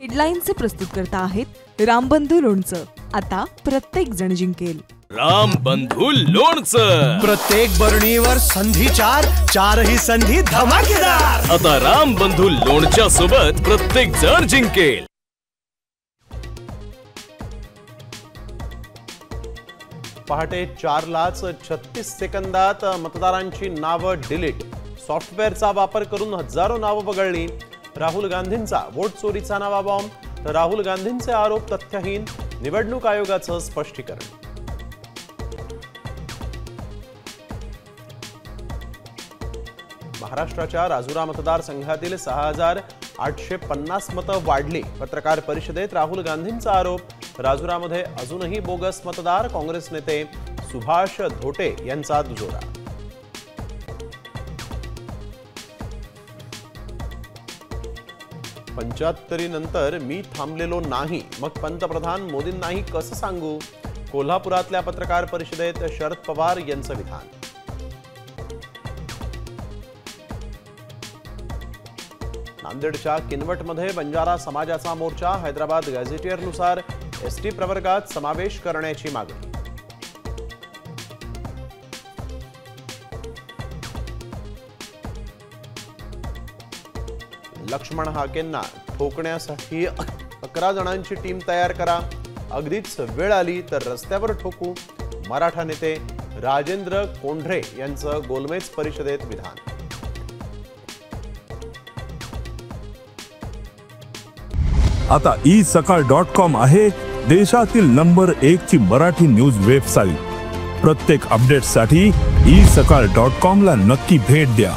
हेडलाईनचे प्रस्तुतकर्ता आहेत रामबंधू लोणचं। आता प्रत्येक जण जिंकेल। रामबंधू लोणचं। प्रत्येक बरणीवर संधी चार, चारही संधी धमाकेदार। आता रामबंधू लोणच्या सोबत प्रत्येक जण जिंकेल। पहाटे 4:36 सेकंदात मतदारांची नावं डिलीट। सॉफ्टवेअरचा वापर करून हजारो नावं वगळली। राहुल गांधींचा वोट चोरीचा नवा बॉम्ब, तर राहुल गांधींचे आरोप तथ्यहीन, निवडणूक आयोगाचं स्पष्टीकरण। महाराष्ट्राच्या राजुरा मतदारसंघातील 6850 मतं वाढली। पत्रकार परिषदेत राहुल गांधींचा आरोप, राजुरामध्ये अजूनही बोगस मतदार, काँग्रेस नेते सुभाष धोटे यांचा दुजोरा। नंतर मी थांबलेलो नाही, मग पंतप्रधान मोदींनाही कसं सांगू? कोल्हापुरातल्या पत्रकार परिषदेत शरद पवार यांचं विधान। नांदेडच्या किनवटमध्ये बंजारा समाजाचा मोर्चा, हैदराबाद गॅझेटियरनुसार एसटी प्रवर्गात समावेश करण्याची मागणी। लक्ष्मण हाकेंना ठोकण्यासाठी 11 जणांची टीम तयार करा, अगदीच वेळ आली तर रस्त्यावर ठोकू, मराठा नेते राजेंद्र कोंढरे यांचं गोलमेज परिषदेत विधान। आता isakal.com आहे देशातील नंबर 1 ची मराठी न्यूज वेबसाईट। प्रत्येक अपडेटसाठी isakal.com ला नक्की भेट द्या।